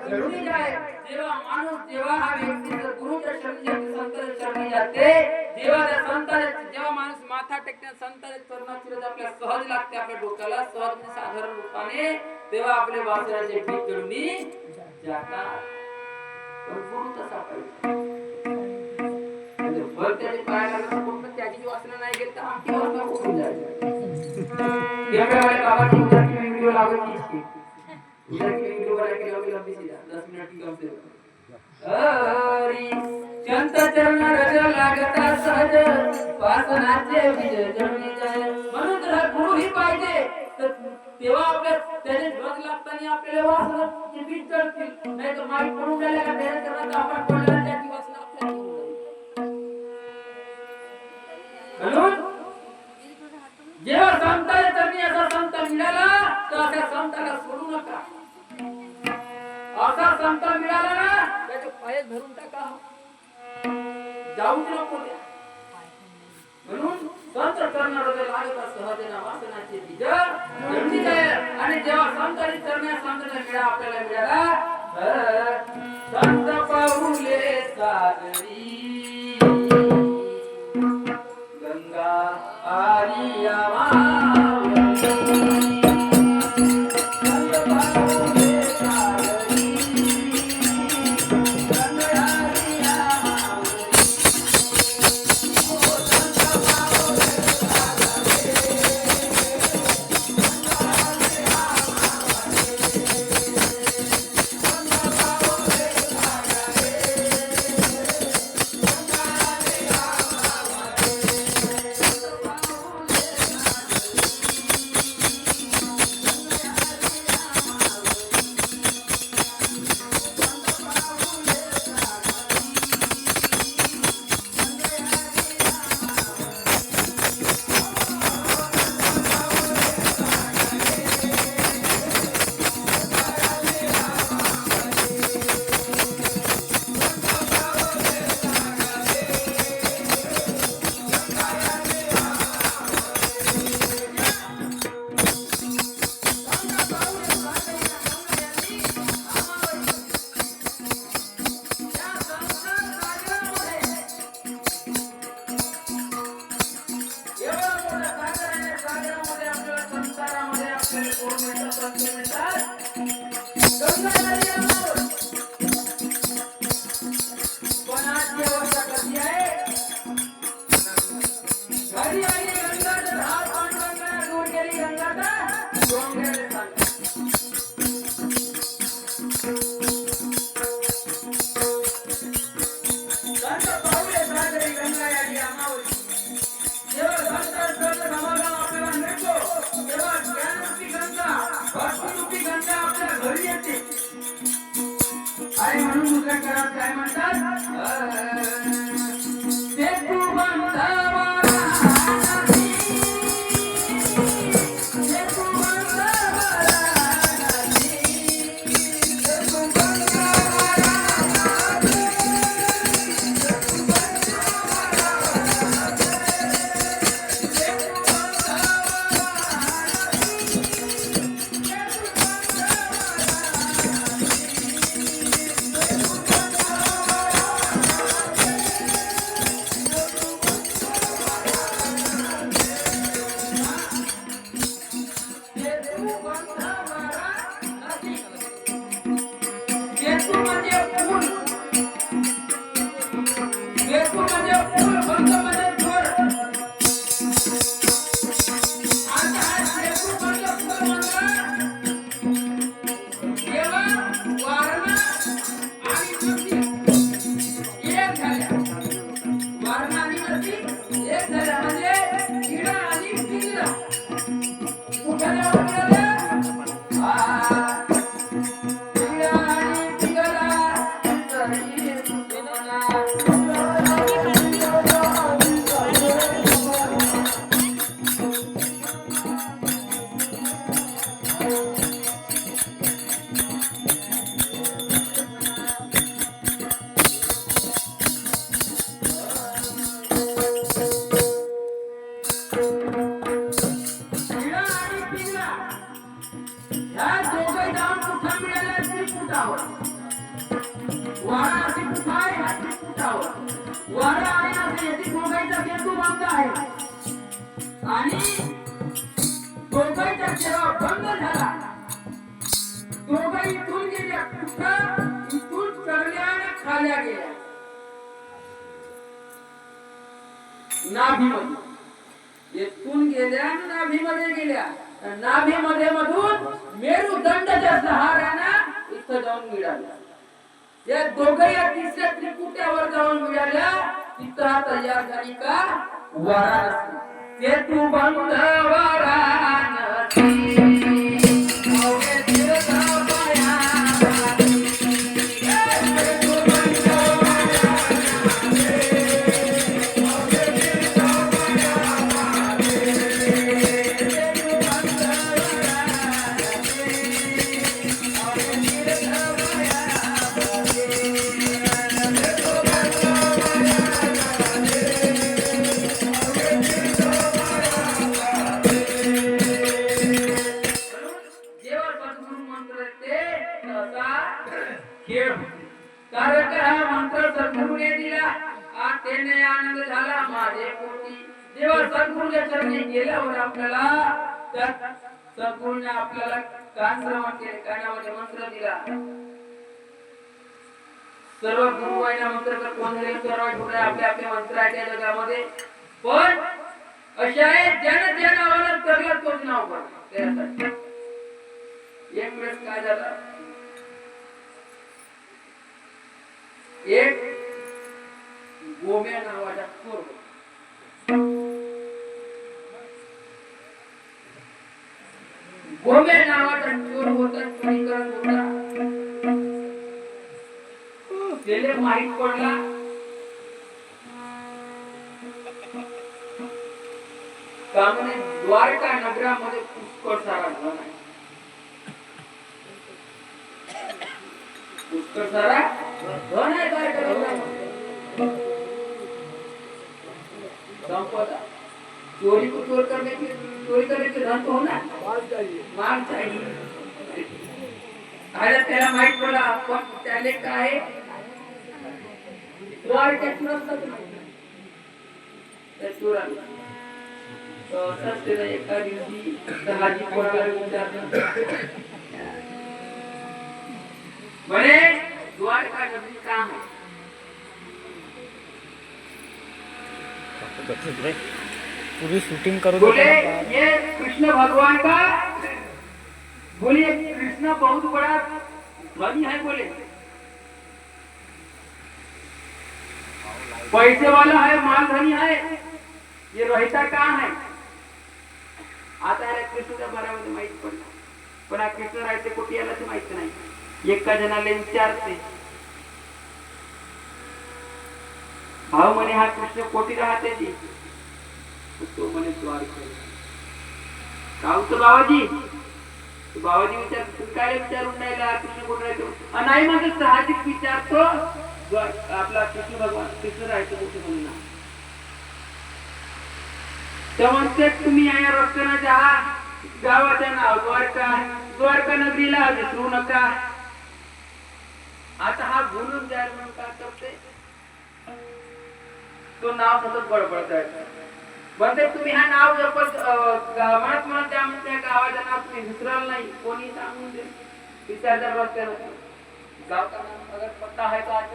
घडून जाए जेव्हा माणूस जेव्हा हा व्यक्ती जर गुरुच्या शरणी संतांच्या चरणी जाते जेव्हा माणूस माथा टेकते संतांच्या चरणात शिरत आपल्या सहज लागते आपल्या डोक्याला सहज साधारण रूपाने तेव्हा आपले वासराचे पीक घडून जातात पण गुरु तसा पाहिजे भर त्याने पाय लागला पण त्याची जी वासना नाही गेली तर आमची वासना उडून जाईल एवढ्या बाबाची उद्याची व्हिडिओ लावायची असते उद्याची व्हिडिओ वाला केला की लंबी सीधा 10 मिनिट की कम से हरी संत चरण रज लागता सहज वासनाचे विजय जळून जाय म्हणून तर गुरु ही पाहिजे तर तेव्हा आपल्या त्याने ध्वज लागताना आपल्याला वासनाचे बीज जळतील नाही तर माईक पडून गेला का त्याने चरणात आपण पडला त्याची वासना आपल्याला म्हणून जेव्हा संतांच्या चरणी असा संत मिळाला तर अशा संताला सोडू नका असा संत मिळाला ना त्याचे पाय धरून टाका जाऊच नको द्या म्हणून संत करणार लागत सहजना वासनाचे बीज जळून जाय आणि जेव्हा संतांच्या चरणी संताला मिळा आपल्याला मिळाला संत पाऊले सागरी गंगा आलिया आणि म्हणून दुसऱ्या घरात काय म्हणतात ते तू बंधावा ह्या दोघे जाऊन कुठं मिळाले कुठावर वारा असे कुठं आहे असे कुठावर वारा आहे असे याची दोघांचा केतू बंद आहे आणि दोघांचा चेहरा बंद झाला दोघं इथून गेल्या कुठं इथून चढल्या आणि खाल्या गेल्या नाभीमध्ये येथून गेल्या आणि नाभीमध्ये गेल्या नाभीमध्ये मधून मेरुदंडाच्या सहाऱ्यानं इथं जाऊन मिळाल्या या दोघं या तिसऱ्या त्रिकुट्यावर जाऊन मिळाल्या तिथं तयार झाली का वाराणसी ते तू बंद वाराणसी आनंद झाला माझे पोटी जेव्हा सद्गुरूच्या चरणी गेल्यावर आपल्याला तर सद्गुरूने आपल्याला कान श्रवण केले कानामध्ये मंत्र दिला सर्व गुरुवाईना मंत्र तर कोण सर्व ठोकळे आपले आपले मंत्र आहेत या जगामध्ये पण अशा आहे ज्यानं ज्या नावाला तरला तोच नाव करतो एक वेळेस काय झालं एक गोम्या नावाचा चोर गोम्या नावाचा चोर होता चोरी करत होता त्याला माहित पडला का म्हणे द्वारका नगरामध्ये पुष्कळ सारा धन आहे पुष्कळ सारा धन आहे द्वारका नगरामध्ये संपदा चोरी को चोरी करने के धन तो होना माल चाहिए अरे त्याला माहित पडला पण त्याले काय द्वारकेत नसतात त्या चोराला असंच त्याला एका दिवशी दहाजी कोणाला विचारलं म्हणे द्वारका नगरी काम आहे पूरी शूटिंग करो बोले ये कृष्ण भगवान का बोले कृष्ण बहुत बड़ा धनी है बोले पैसे वाला है माल धनी है ये रहता कहाँ है आता है कृष्णाच्या बारामध्ये माहित पडला पण हा कृष्ण राहते कुठे याला ते माहित नाही एका जणाला विचारते भाऊ म्हणे हा कृष्ण कोटी राहते ती तो म्हणे द्वारका का होतं बाबाजी बाबाजी विचार तुम्ही काय विचारून राहिला कृष्ण कोटी राहतो नाही म्हणजे साहजिक विचारतो आपला कृष्ण भगवान कृष्ण राहतो कुठे म्हणून तर म्हणते तुम्ही या रस्त्याने जा गावाचं नाव द्वारका द्वारका नगरीला विसरू नका आता हा बोलून जाईल म्हणून काय करते तो नाव सतत बडबडत आहे म्हणते तुम्ही हा नाव जपत म्हणत म्हणत त्या गावाचं नाव तुम्ही विसराल नाही कोणी सांगून दे विचारता रस्त्याने गाव का नाम अगर पता है तो आज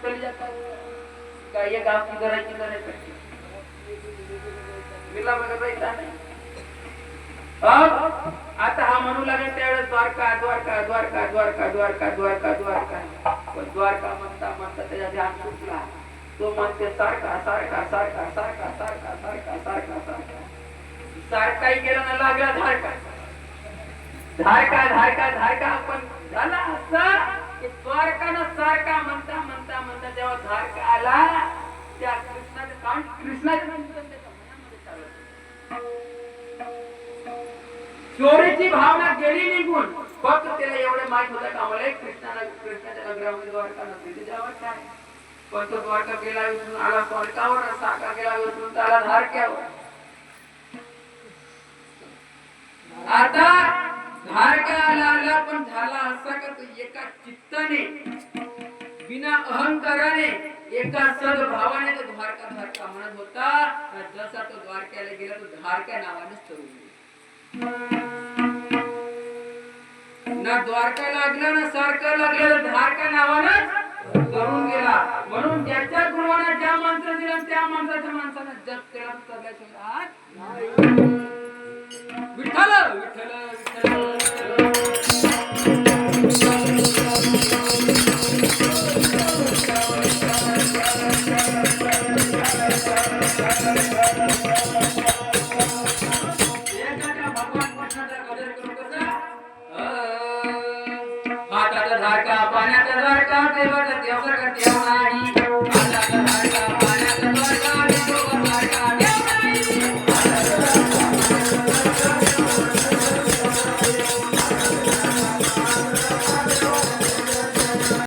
चले जाता है का ये गाव किधर है करके मिला मगर रहता नहीं अब आता हा म्हणू लागेल त्यावेळेस द्वारका द्वारका द्वारका द्वारका द्वारका द्वारका द्वारका पण द्वारका म्हणता म्हणता त्याच्या ध्यान सुटला तो म्हणते सारखा सारखा सारखा सारखा सारखा सारखा सारखा सारखा सारखाही गेला ना लागला धारका धारका धारका धारका पण झाला असं की द्वारकानं सारखा म्हणता म्हणता म्हणता जेव्हा धारका आला त्या कृष्णाचं काम कृष्णाच्या त्याच्या मनामध्ये चालत चोरीची भावना गेली निघून फक्त त्याला एवढे माहित होतं का मला कृष्णाच्या नगरामध्ये द्वारका नसते त्याच्यावर काय पण तो द्वारका गेला विसरून आला स्वर्गावर सारखा गेला विसरून त्याला धारक्यावर आता धारका आला पण झाला असा का तो एका चित्ताने बिना अहंकाराने एका सद्भावाने तो द्वारका द्वारका म्हणत होता. जसा तो द्वारक्याला गेला तो द्वारका नावानेच तरुण गेला. ना द्वारका लागला ना सारखं लागलं, द्वारका नावानं तरुण गेला. म्हणून ज्याच्या गुरुवाने ज्या मंत्र दिला त्या मंत्राच्या माणसानं जप केला तर विठ्ठल विठ्ठल विठ्ठल हाताचा धारका पाण्याचा धारका देवाचा देव नाही.